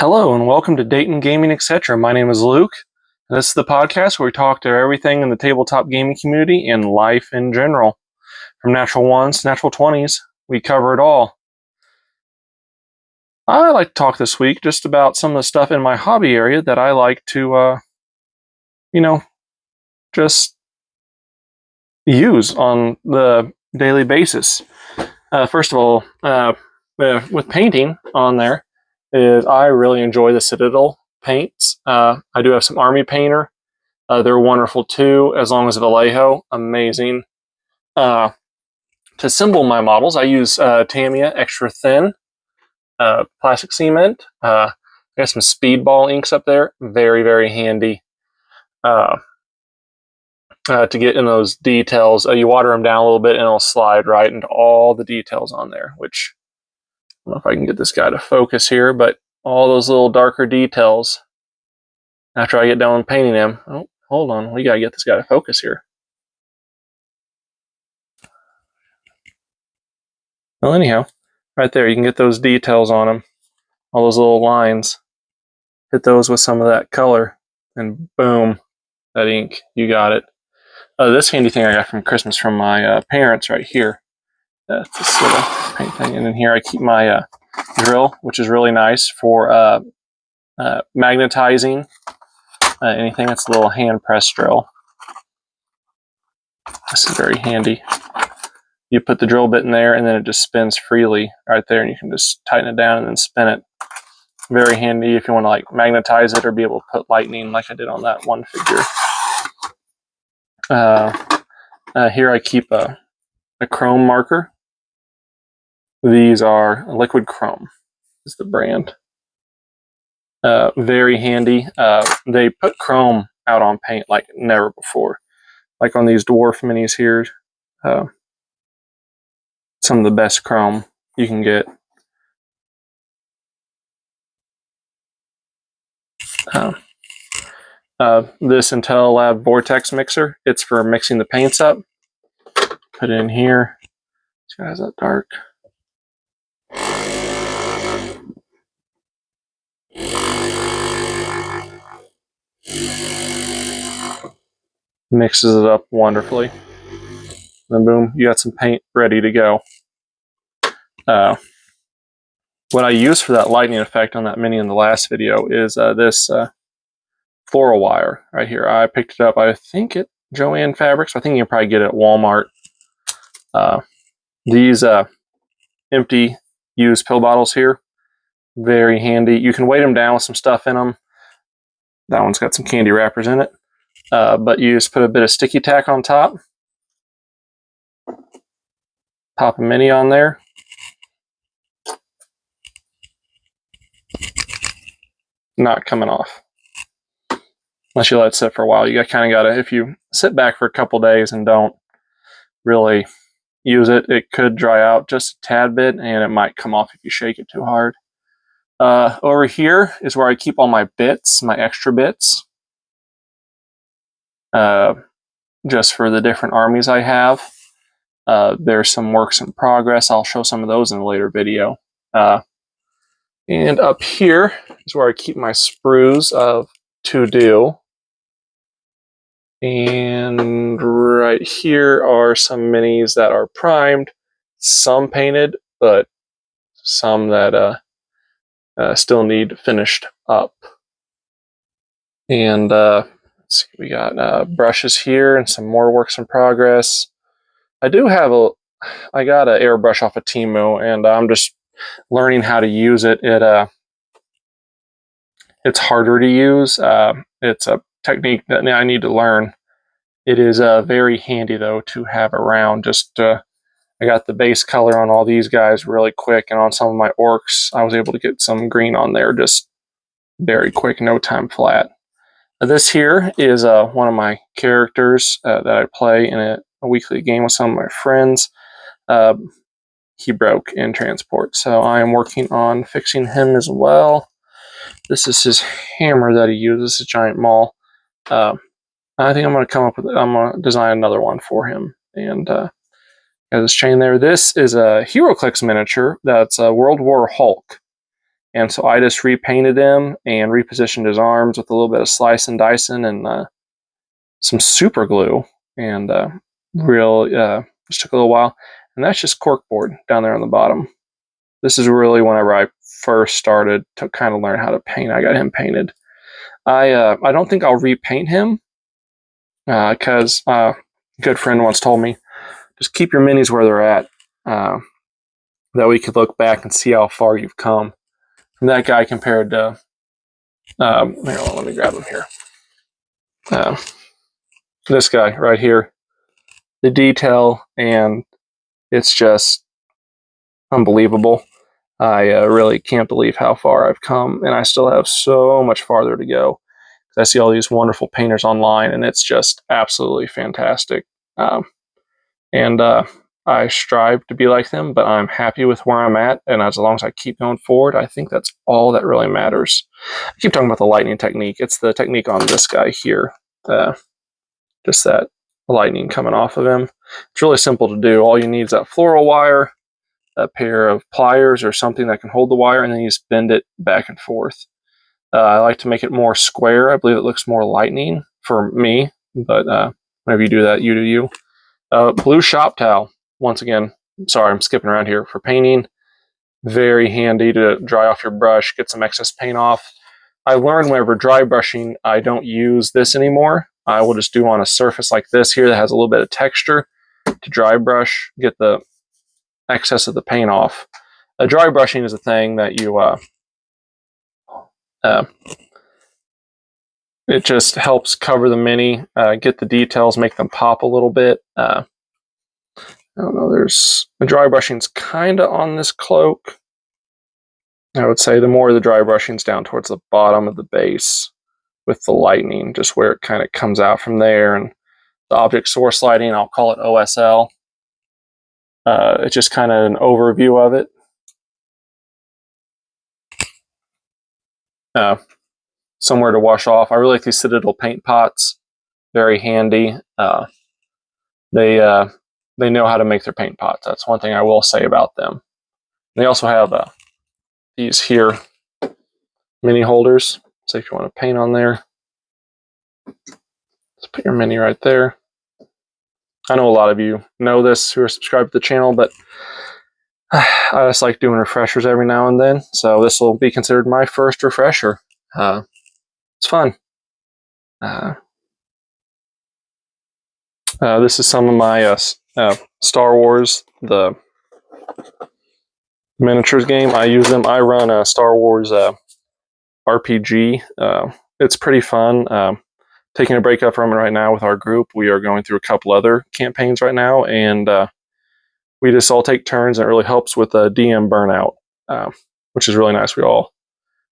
Hello and welcome to Dayton Gaming Etc. My name is Luke. And this is the podcast where we talk to everything in the tabletop gaming community and life in general. From natural ones to natural 20s, we cover it all. I like to talk this week just about some of the stuff in my hobby area that I like to, just use on the daily basis. First of all, with painting on there, is I really enjoy the Citadel paints. I do have some Army Painter. They're wonderful too, as long as Vallejo, amazing. To assemble my models, I use Tamiya Extra Thin plastic cement. I got some Speedball inks up there, very, very handy to get in those details. You water them down a little bit and it'll slide right into all the details on there, which I don't know if I can get this guy to focus here, but all those little darker details after I get done painting him. Oh, hold on. We got to get this guy to focus here. Well, anyhow, right there, you can get those details on him. All those little lines. Hit those with some of that color, and boom, that ink. You got it. This handy thing I got from Christmas from my parents right here. It's this little paint thing. And in here I keep my drill, which is really nice for magnetizing anything. It's a little hand press drill. This is very handy. You put the drill bit in there and then it just spins freely right there, and you can just tighten it down and then spin it. Very handy if you want to like magnetize it or be able to put lightning like I did on that one figure. Here I keep a chrome marker. These are Liquid Chrome is the brand. Very handy. They put chrome out on paint like never before. Like on these dwarf minis here. Some of the best chrome you can get. This Intel Lab Vortex mixer. It's for mixing the paints up. Put it in here. This guy's that dark. Mixes it up wonderfully. Then boom, you got some paint ready to go. What I use for that lightning effect on that mini in the last video is this floral wire right here. I picked it up, I think at Joann Fabrics. I think you can probably get it at Walmart. These empty used pill bottles here, very handy. You can weight them down with some stuff in them. That one's got some candy wrappers in it. But you just put a bit of sticky tack on top. Pop a mini on there. Not coming off. Unless you let it sit for a while. You kind of got to, if you sit back for a couple days and don't really use it, it could dry out just a tad bit and it might come off if you shake it too hard. Over here is where I keep all my bits, my extra bits. Just for the different armies I have. There's some works in progress. I'll show some of those in a later video. And up here is where I keep my sprues of To Do. And right here are some minis that are primed, some painted, but some that still need finished up. And let's see, we got brushes here and some more works in progress. I got an airbrush off of Temu, and I'm just learning how to use it. It's harder to use. It's a technique that I need to learn. It is very handy though to have around. I got the base color on all these guys really quick, and on some of my orcs, I was able to get some green on there just very quick, no time flat. This here is one of my characters that I play in a weekly game with some of my friends. He broke in transport, so I am working on fixing him as well. This is his hammer that he uses, a giant maul. I think I'm going to design another one for him. And got this chain there. This is a HeroClix miniature that's a World War Hulk. And so I just repainted him and repositioned his arms with a little bit of slice and dicing and some super glue, and just took a little while. And that's just corkboard down there on the bottom. This is really whenever I first started to kind of learn how to paint. I got him painted. I don't think I'll repaint him because a good friend once told me, just keep your minis where they're at. That we could look back and see how far you've come from that guy compared to. Let me grab him here. This guy right here, the detail, and it's just unbelievable. I really can't believe how far I've come, and I still have so much farther to go. I see all these wonderful painters online, and it's just absolutely fantastic. And I strive to be like them, but I'm happy with where I'm at, and as long as I keep going forward, I think that's all that really matters. I keep talking about the lightning technique. It's the technique on this guy here. Just that lightning coming off of him. It's really simple to do. All you need is that floral wire, a pair of pliers or something that can hold the wire, and then you just bend it back and forth. I like to make it more square. I believe it looks more lightning for me, but whenever you do that, you do you. Blue shop towel. Once again, sorry, I'm skipping around here. For painting, very handy to dry off your brush, get some excess paint off. I learned whenever dry brushing, I don't use this anymore. I will just do on a surface like this here that has a little bit of texture to dry brush, get the excess of the paint off. Dry brushing is a thing that you it just helps cover the mini, get the details, make them pop a little bit. I don't know, there's the dry brushing's kind of on this cloak. I would say the more the dry brushing's down towards the bottom of the base with the lightning, just where it kind of comes out from there. And the object source lighting, I'll call it OSL. It's just kind of an overview of it. Somewhere to wash off. I really like these Citadel paint pots. Very handy. They know how to make their paint pots. That's one thing I will say about them. They also have these here mini holders. So if you want to paint on there, just put your mini right there. I know a lot of you know this who are subscribed to the channel, but I just like doing refreshers every now and then. So this will be considered my first refresher. It's fun. This is some of my Star Wars, the miniatures game. I use them. I run a Star Wars RPG. It's pretty fun. Taking a break up from it right now with our group. We are going through a couple other campaigns right now, and we just all take turns, and it really helps with DM burnout, which is really nice. We all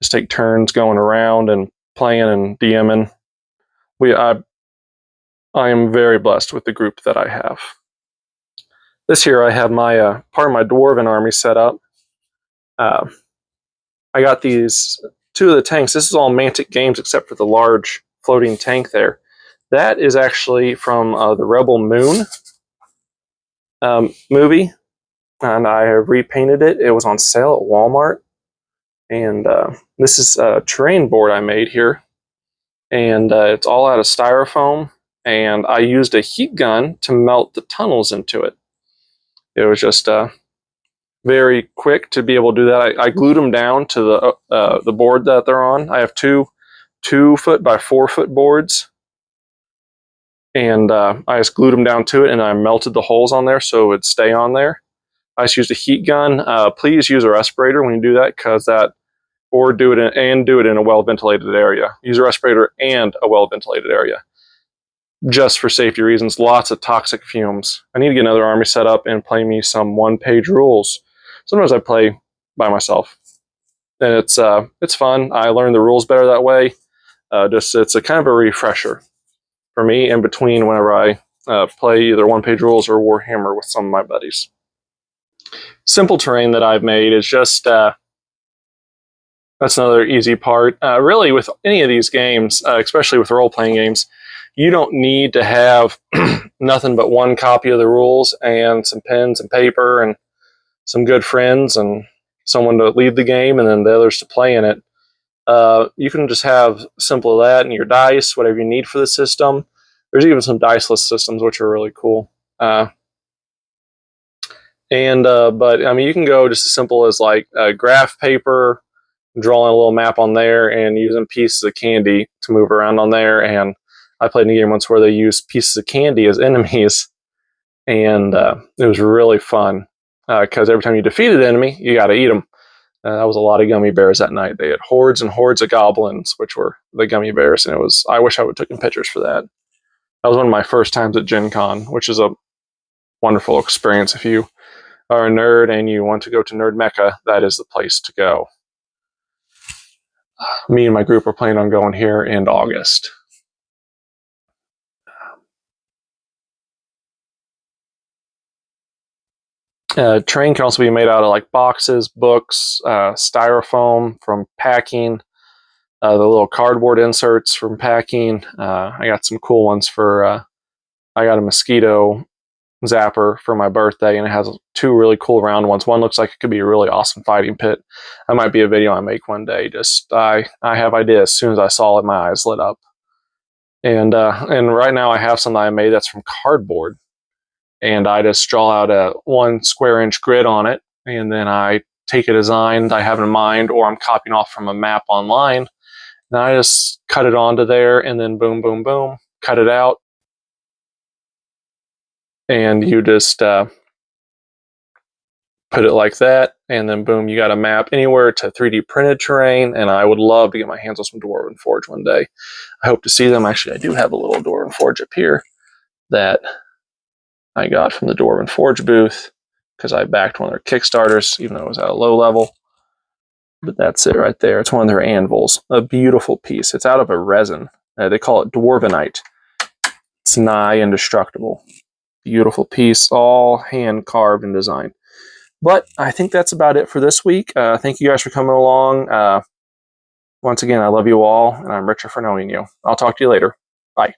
just take turns going around and playing and DMing. I am very blessed with the group that I have. This year I have my part of my Dwarven army set up. I got these two of the tanks. This is all Mantic Games except for the large floating tank there. That is actually from the Rebel Moon movie, and I have repainted it. It was on sale at Walmart, and this is a terrain board I made here, and it's all out of styrofoam, and I used a heat gun to melt the tunnels into it. It was just very quick to be able to do that. I glued them down to the board that they're on. I have two 2-foot by 4-foot boards, and I just glued them down to it, and I melted the holes on there so it would stay on there. I just used a heat gun. Please use a respirator when you do that, because do it in a well-ventilated area. Use a respirator and a well-ventilated area, just for safety reasons. Lots of toxic fumes. I need to get another army set up and play me some one-page rules. Sometimes I play by myself, and it's fun. I learn the rules better that way. It's a kind of a refresher for me in between whenever I play either one-page rules or Warhammer with some of my buddies. Simple terrain that I've made is just that's another easy part. Really, with any of these games, especially with role-playing games, you don't need to have nothing but one copy of the rules and some pens and paper and some good friends and someone to lead the game and then the others to play in it. You can just have simple of that and your dice, whatever you need for the system. There's even some diceless systems which are really cool. But I mean, you can go just as simple as like graph paper, drawing a little map on there, and using pieces of candy to move around on there. And I played in a game once where they used pieces of candy as enemies, and it was really fun because every time you defeated an enemy, you got to eat them. That was a lot of gummy bears that night. They had hordes and hordes of goblins, which were the gummy bears, and it was. I wish I would have taken pictures for that. That was one of my first times at Gen Con, which is a wonderful experience. If you are a nerd and you want to go to Nerd Mecca, that is the place to go. Me and my group are planning on going here in August. Train can also be made out of like boxes, books, styrofoam from packing, the little cardboard inserts from packing. I got some cool ones for, I got a mosquito zapper for my birthday, and it has two really cool round ones. One looks like it could be a really awesome fighting pit. That might be a video I make one day. Just I have ideas. As soon as I saw it, my eyes lit up. And right now I have something I made that's from cardboard, and I just draw out a 1 square inch grid on it, and then I take a design I have in mind, or I'm copying off from a map online, and I just cut it onto there, and then boom, boom, boom, cut it out, and you just put it like that, and then boom, you got a map anywhere to 3D printed terrain. And I would love to get my hands on some Dwarven Forge one day. I hope to see them. Actually, I do have a little Dwarven Forge up here that I got from the Dwarven Forge booth because I backed one of their Kickstarters, even though it was at a low level. But that's it right there. It's one of their anvils. A beautiful piece. It's out of a resin. They call it Dwarvenite. It's nigh indestructible. Beautiful piece, all hand carved and designed. But I think that's about it for this week. Thank you guys for coming along. Once again, I love you all, and I'm richer for knowing you. I'll talk to you later. Bye.